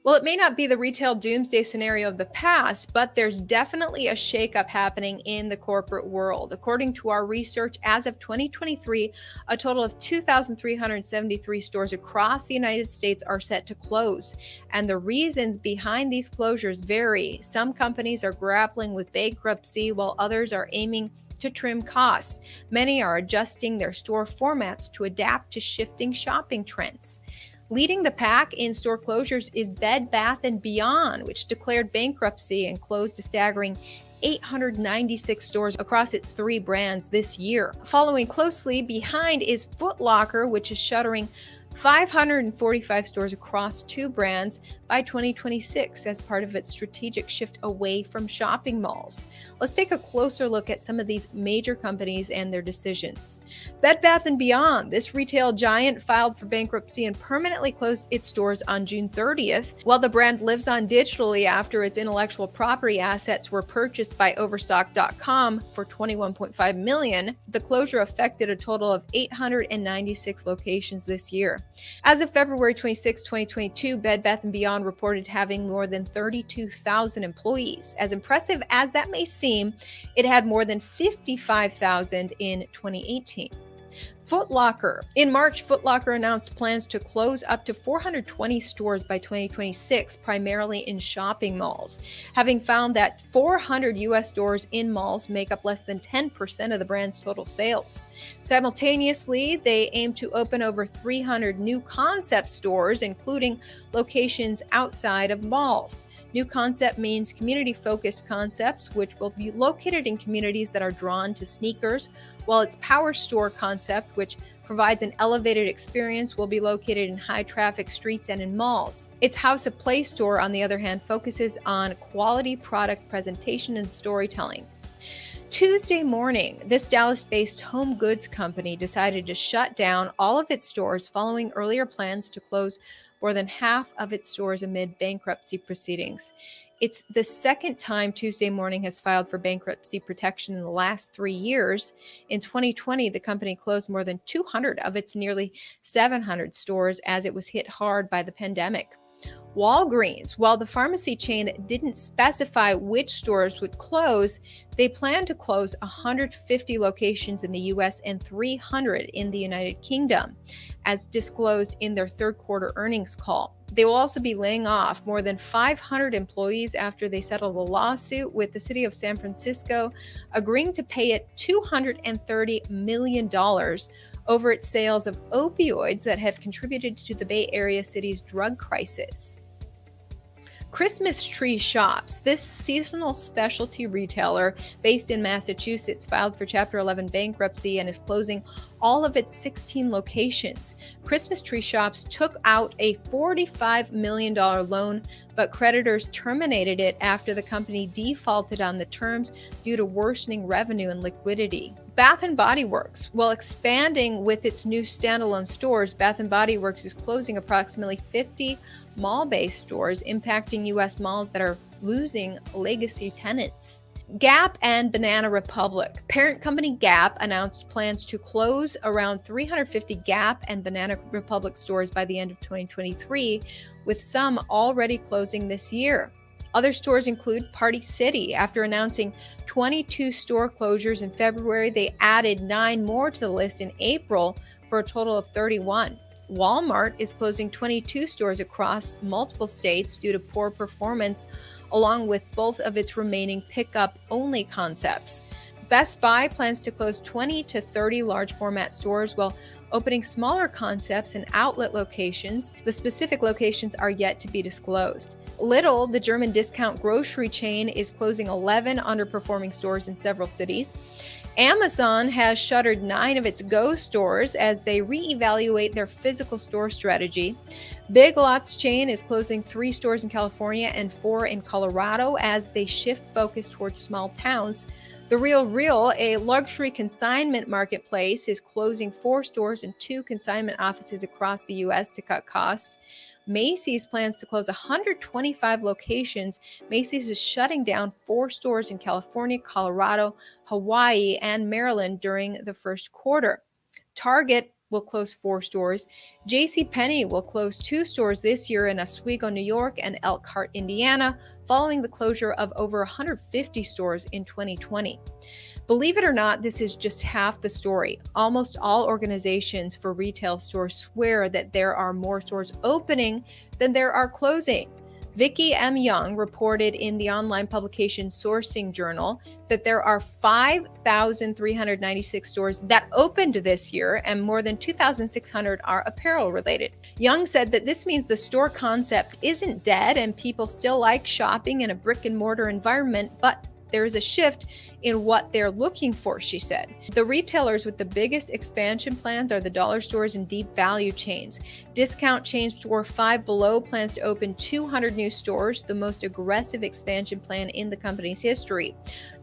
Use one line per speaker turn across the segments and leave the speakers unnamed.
Well, it may not be the retail doomsday scenario of the past, but there's definitely a shakeup happening in the corporate world. According to our research, as of 2023, a total of 2,373 stores across the United States are set to close. And the reasons behind these closures vary. Some companies are grappling with bankruptcy, while others are aiming to trim costs. Many are adjusting their store formats to adapt to shifting shopping trends. Leading the pack in store closures is Bed Bath & Beyond, which declared bankruptcy and closed a staggering 896 stores across its 3 brands this year. Following closely behind is Foot Locker, which is shuttering 545 stores across 2 brands by 2026 as part of its strategic shift away from shopping malls. Let's take a closer look at some of these major companies and their decisions. Bed Bath & Beyond, this retail giant, filed for bankruptcy and permanently closed its stores on June 30th. While the brand lives on digitally after its intellectual property assets were purchased by Overstock.com for $21.5 million, the closure affected a total of 896 locations this year. As of February 26, 2022, Bed Bath & Beyond reported having more than 32,000 employees. As impressive as that may seem, it had more than 55,000 in 2018. Foot Locker. In March, Foot Locker announced plans to close up to 420 stores by 2026, primarily in shopping malls, having found that 400 U.S. stores in malls make up less than 10% of the brand's total sales. Simultaneously, they aim to open over 300 new concept stores, including locations outside of malls. New concept means community-focused concepts, which will be located in communities that are drawn to sneakers, while its Power Store concept, which provides an elevated experience, will be located in high-traffic streets and in malls. Its House of Play store, on the other hand, focuses on quality product presentation and storytelling. Tuesday morning, this Dallas-based home goods company decided to shut down all of its stores following earlier plans to close more than half of its stores amid bankruptcy proceedings. It's the second time Tuesday Morning has filed for bankruptcy protection in the last 3 years. In 2020, the company closed more than 200 of its nearly 700 stores as it was hit hard by the pandemic. Walgreens, while the pharmacy chain didn't specify which stores would close, they plan to close 150 locations in the U.S. and 300 in the United Kingdom, as disclosed in their third quarter earnings call. They will also be laying off more than 500 employees after they settled a lawsuit with the city of San Francisco, agreeing to pay it $230 million over its sales of opioids that have contributed to the Bay Area city's drug crisis. Christmas Tree Shops, this seasonal specialty retailer based in Massachusetts, filed for Chapter 11 bankruptcy and is closing all of its 16 locations. Christmas Tree Shops took out a $45 million loan, but creditors terminated it after the company defaulted on the terms due to worsening revenue and liquidity. Bath & Body Works. While expanding with its new standalone stores, Bath & Body Works is closing approximately 50 mall-based stores, impacting U.S. malls that are losing legacy tenants. Gap and Banana Republic. Parent company Gap announced plans to close around 350 Gap and Banana Republic stores by the end of 2023, with some already closing this year. Other stores include Party City. After announcing 22 store closures in February, they added 9 more to the list in April for a total of 31. Walmart is closing 22 stores across multiple states due to poor performance, along with both of its remaining pickup-only concepts. Best Buy plans to close 20 to 30 large format stores while opening smaller concepts and outlet locations. The specific locations are yet to be disclosed. Lidl, the German discount grocery chain, is closing 11 underperforming stores in several cities. Amazon has shuttered 9 of its Go stores as they reevaluate their physical store strategy. Big Lots chain is closing 3 stores in California and 4 in Colorado as they shift focus towards small towns. The Real, a luxury consignment marketplace, is closing 4 stores and 2 consignment offices across the U.S. to cut costs. Macy's plans to close 125 locations. Macy's is shutting down 4 stores in California, Colorado, Hawaii, and Maryland during the first quarter. Target will close 4 stores. JCPenney will close 2 stores this year in Oswego, New York and Elkhart, Indiana, following the closure of over 150 stores in 2020. Believe it or not, this is just half the story. Almost all organizations for retail stores swear that there are more stores opening than there are closing. Vicki M. Young reported in the online publication Sourcing Journal that there are 5,396 stores that opened this year, and more than 2,600 are apparel related. Young said that this means the store concept isn't dead and people still like shopping in a brick and mortar environment, but there is a shift in what they're looking for, she said. The retailers with the biggest expansion plans are the dollar stores and deep value chains. Discount chain store Five Below plans to open 200 new stores, the most aggressive expansion plan in the company's history.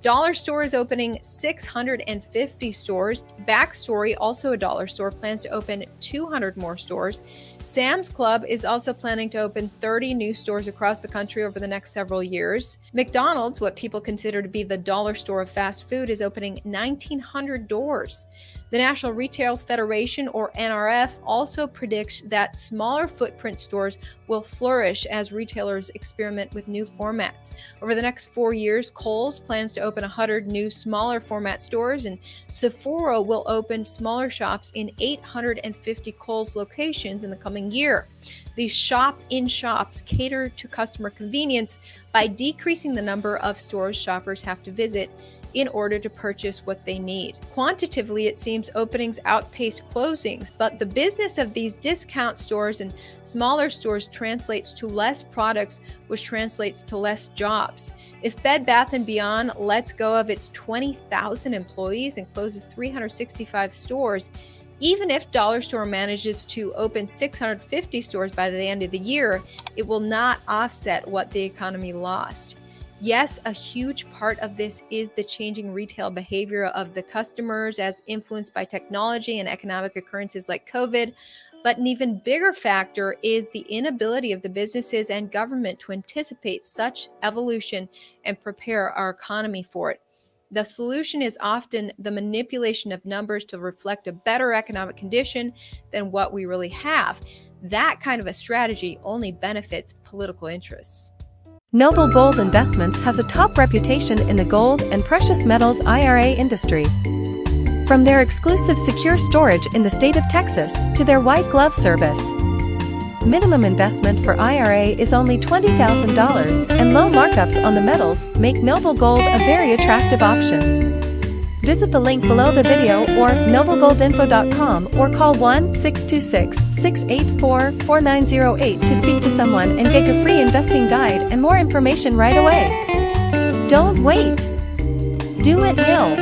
Dollar Store is opening 650 stores. Backstory, also a dollar store, plans to open 200 more stores. Sam's Club is also planning to open 30 new stores across the country over the next several years. McDonald's, what people consider to be the dollar store of fast food, is opening 1,900 doors. The National Retail Federation, or NRF, also predicts that smaller footprint stores will flourish as retailers experiment with new formats. Over the next 4 years, Kohl's plans to open 100 new smaller format stores, and Sephora will open smaller shops in 850 Kohl's locations in the coming year. These shop-in-shops cater to customer convenience by decreasing the number of stores shoppers have to visit in order to purchase what they need. Quantitatively, it seems openings outpaced closings, but the business of these discount stores and smaller stores translates to less products, which translates to less jobs. If Bed Bath & Beyond lets go of its 20,000 employees and closes 365 stores, even if Dollar Store manages to open 650 stores by the end of the year, it will not offset what the economy lost. Yes, a huge part of this is the changing retail behavior of the customers as influenced by technology and economic occurrences like COVID, but an even bigger factor is the inability of the businesses and government to anticipate such evolution and prepare our economy for it. The solution is often the manipulation of numbers to reflect a better economic condition than what we really have. That kind of a strategy only benefits political interests.
Noble Gold Investments has a top reputation in the gold and precious metals IRA industry. From their exclusive secure storage in the state of Texas to their white glove service. Minimum investment for IRA is only $20,000, and low markups on the metals make Noble Gold a very attractive option. Visit the link below the video or noblegoldinfo.com or call 1-626-684-4908 to speak to someone and get your free investing guide and more information right away. Don't wait. Do it now.